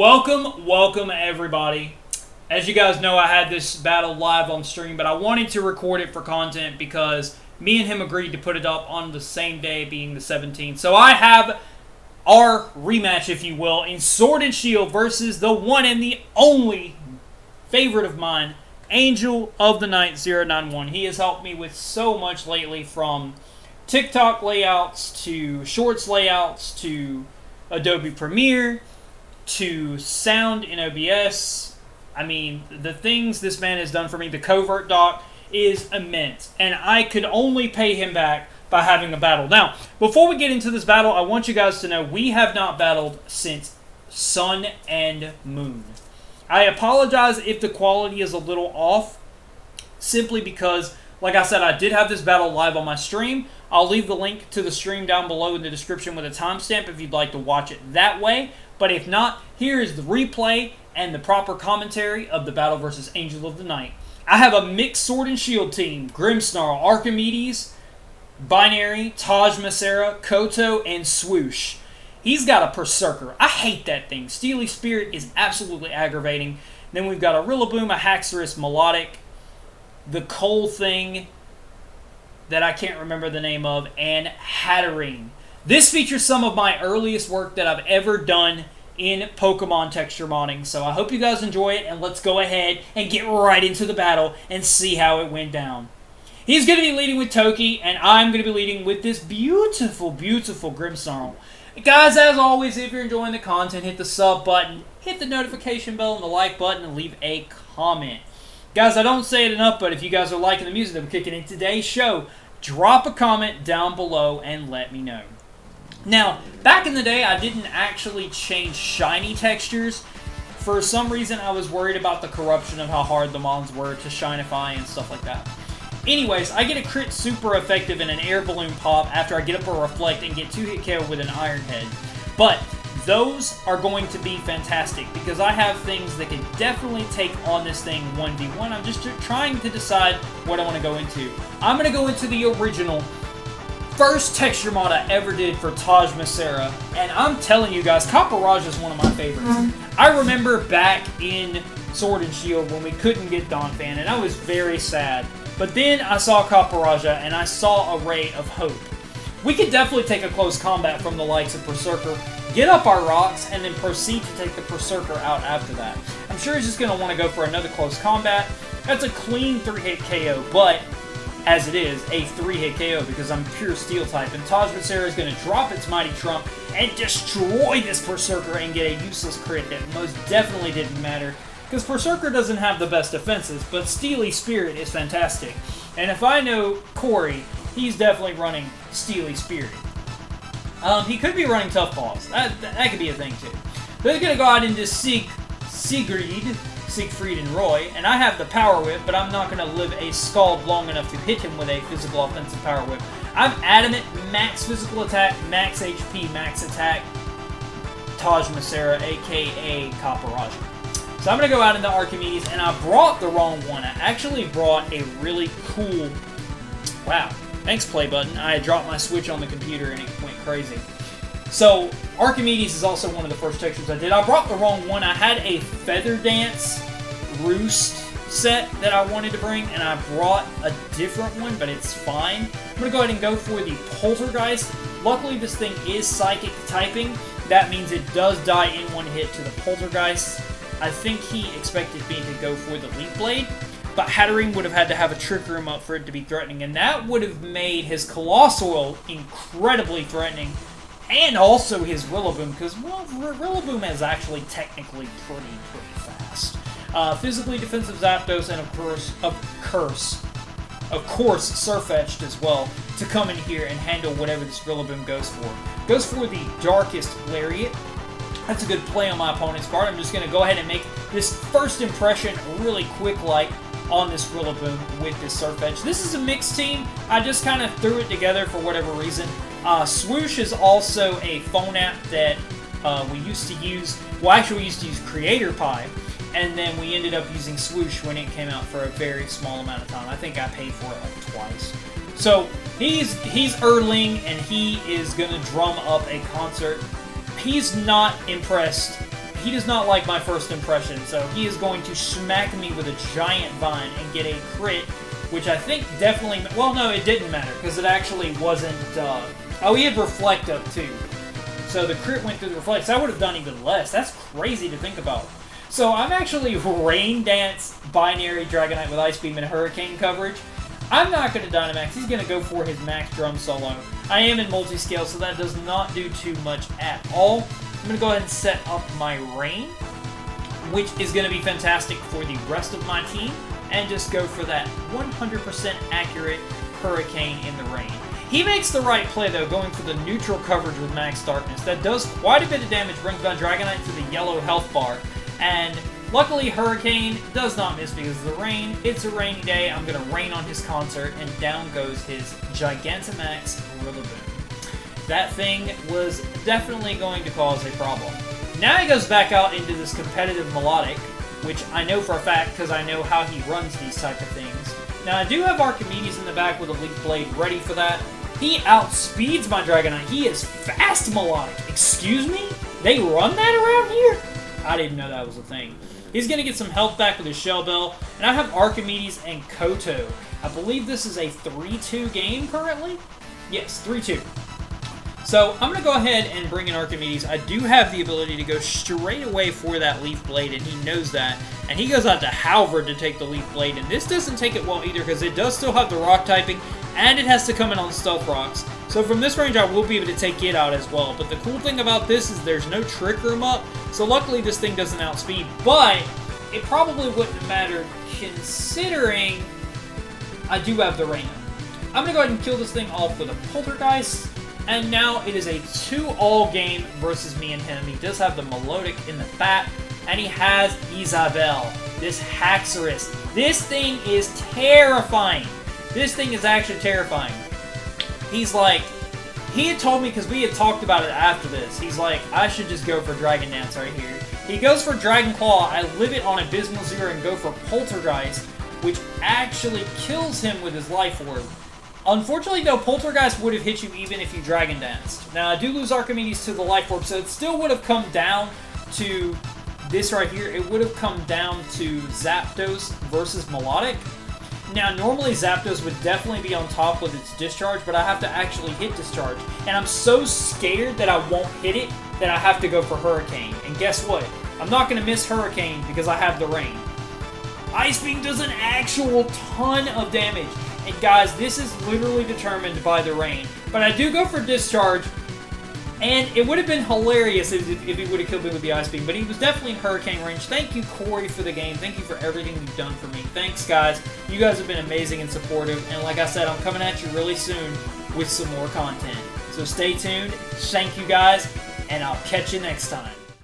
Welcome everybody. As you guys know, I had this battle live on stream, but I wanted to record it for content because me and him agreed to put it up on the same day, being the 17th. So I have our rematch, if you will, in Sword and Shield versus the one and the only favorite of mine, Angel of the Night 091. He has helped me with so much lately, from TikTok layouts to Shorts layouts to Adobe Premiere to sound in OBS. I mean, the things this man has done for me, the covert doc, is immense. And I could only pay him back by having a battle. Now, before we get into this battle, I want you guys to know we have not battled since Sun and Moon. I apologize if the quality is a little off, simply because, like I said, I did have this battle live on my stream. I'll leave the link to the stream down below in the description with a timestamp if you'd like to watch it that way. But if not, here is the replay and the proper commentary of the battle versus Angel of the Night. I have a mixed Sword and Shield team: Grimmsnarl, Archimedes, Binary, Taj Masera, Koto, and Swoosh. He's got a Berserker. I hate that thing. Steely Spirit is absolutely aggravating. Then we've got a Rillaboom, a Haxorus, Melodic, the Coal thing that I can't remember the name of, and Hatterene. This features some of my earliest work that I've ever done in Pokemon texture modding. So I hope you guys enjoy it, and let's go ahead and get right into the battle and see how it went down. He's going to be leading with Toki, and I'm going to be leading with this beautiful, beautiful Grimmsnarl. Guys, as always, if you're enjoying the content, hit the sub button, hit the notification bell and the like button, and leave a comment. Guys, I don't say it enough, but if you guys are liking the music that we're kicking in today's show, drop a comment down below and let me know. Now, back in the day, I didn't actually change shiny textures. For some reason, I was worried about the corruption of how hard the mons were to shinify and stuff like that. Anyways, I get a crit super effective in an air balloon pop after I get up a reflect and get 2-hit KO with an Iron Head. But those are going to be fantastic because I have things that can definitely take on this thing 1v1. I'm just trying to decide what I want to go into. I'm going to go into the original first texture mod I ever did for Taj Masera, and I'm telling you guys, Copperage is one of my favorites. I remember back in Sword and Shield when we couldn't get Donphan, and I was very sad. But then I saw Copperaja, and I saw a ray of hope. We could definitely take a close combat from the likes of Berserker, get up our rocks, and then proceed to take the Berserker out after that. I'm sure he's just going to want to go for another close combat. That's a clean 3-hit KO, but as it is, a 3-hit KO because I'm pure Steel type, and Taj Masera is going to drop its Mighty Trump and destroy this Berserker and get a useless crit that most definitely didn't matter, because Berserker doesn't have the best defenses, but Steely Spirit is fantastic. And if I know Corey, he's definitely running Steely Spirit. He could be running Tough Paws. That could be a thing too. They're going to go out into Siegfried and Roy, and I have the Power Whip, but I'm not going to live a Scald long enough to hit him with a physical offensive Power Whip. I'm adamant, max physical attack, max HP, max attack, Taj Masera, aka Copperaja. So I'm going to go out into Archimedes, and I brought the wrong one. I actually brought a really cool... Wow. Thanks, play button. I had dropped my Switch on the computer, and it went crazy. So, Archimedes is also one of the first textures I did. I brought the wrong one. I had a Feather Dance Roost set that I wanted to bring, and I brought a different one, but it's fine. I'm going to go ahead and go for the Poltergeist. Luckily, this thing is Psychic typing. That means it does die in one hit to the Poltergeist. I think he expected me to go for the Leaf Blade, but Hatterene would have had to have a Trick Room up for it to be threatening, and that would have made his Colossal incredibly threatening, and also his Rillaboom, because, well, Rillaboom is actually technically pretty fast. Physically defensive Zapdos, and of course, Surfetched as well, to come in here and handle whatever this Rillaboom goes for. Goes for the Darkest Lariat. That's a good play on my opponent's part. I'm just going to go ahead and make this first impression really quick-like on this Rillaboom with this Surfetch. This is a mixed team. I just kind of threw it together for whatever reason. Swoosh is also a phone app that we used to use. Well, actually, we used to use Creator Pie, and then we ended up using Swoosh when it came out for a very small amount of time. I think I paid for it like twice. So he's Erling, and he is going to drum up a concert. He's not impressed he does not like my first impression, so he is going to smack me with a giant vine and get a crit, which I think definitely... Well, no, it didn't matter, because it actually wasn't... Oh, he had Reflect up, too. So the crit went through the Reflect, so I would have done even less. That's crazy to think about. So I'm actually Rain Dance Binary Dragonite with Ice Beam and Hurricane coverage. I'm not going to Dynamax. He's going to go for his Max Drum solo. I am in multi-scale, so that does not do too much at all. I'm going to go ahead and set up my Rain, which is going to be fantastic for the rest of my team, and just go for that 100% accurate Hurricane in the Rain. He makes the right play, though, going for the neutral coverage with Max Darkness. That does quite a bit of damage, brings my Dragonite to the yellow health bar, and luckily, Hurricane does not miss because of the rain. It's a rainy day. I'm going to rain on his concert, and down goes his Gigantamax Rillaboom. That thing was definitely going to cause a problem. Now he goes back out into this competitive Melodic, which I know for a fact because I know how he runs these type of things. Now, I do have Archimedes in the back with a Leaf Blade ready for that. He outspeeds my Dragonite. He is fast Melodic. Excuse me? They run that around here? I didn't know that was a thing. He's going to get some health back with his Shell Bell. And I have Archimedes and Koto. I believe this is a 3-2 game currently? Yes, 3-2. So I'm going to go ahead and bring in Archimedes. I do have the ability to go straight away for that Leaf Blade, and he knows that. And he goes out to Halvard to take the Leaf Blade. And this doesn't take it well either because it does still have the Rock typing, and it has to come in on Stealth Rocks. So from this range, I will be able to take it out as well. But the cool thing about this is there's no Trick Room up, so luckily this thing doesn't outspeed. But it probably wouldn't have mattered considering I do have the Rain. I'm going to go ahead and kill this thing off with a Poltergeist. And now it is a 2-all game versus me and him. He does have the Melodic in the back, and he has Isabelle, this Haxorus. This thing is terrifying. This thing is actually terrifying. He's like, he had told me, because we had talked about it after this, he's like, I should just go for Dragon Dance right here. He goes for Dragon Claw, I live it on Abysmal Zero and go for Poltergeist, which actually kills him with his Life Orb. Unfortunately, though, Poltergeist would have hit you even if you Dragon Danced. Now, I do lose Archimedes to the Life Orb, so it still would have come down to this right here. It would have come down to Zapdos versus Melodic. Now, normally Zapdos would definitely be on top with its Discharge, but I have to actually hit Discharge. And I'm so scared that I won't hit it that I have to go for Hurricane. And guess what? I'm not going to miss Hurricane because I have the Rain. Ice Beam does an actual ton of damage. And guys, this is literally determined by the Rain. But I do go for Discharge, and it would have been hilarious if he would have killed me with the Ice Beam, but he was definitely in Hurricane range. Thank you, Corey, for the game. Thank you for everything you've done for me. Thanks, guys. You guys have been amazing and supportive, and like I said, I'm coming at you really soon with some more content. So stay tuned. Thank you, guys, and I'll catch you next time.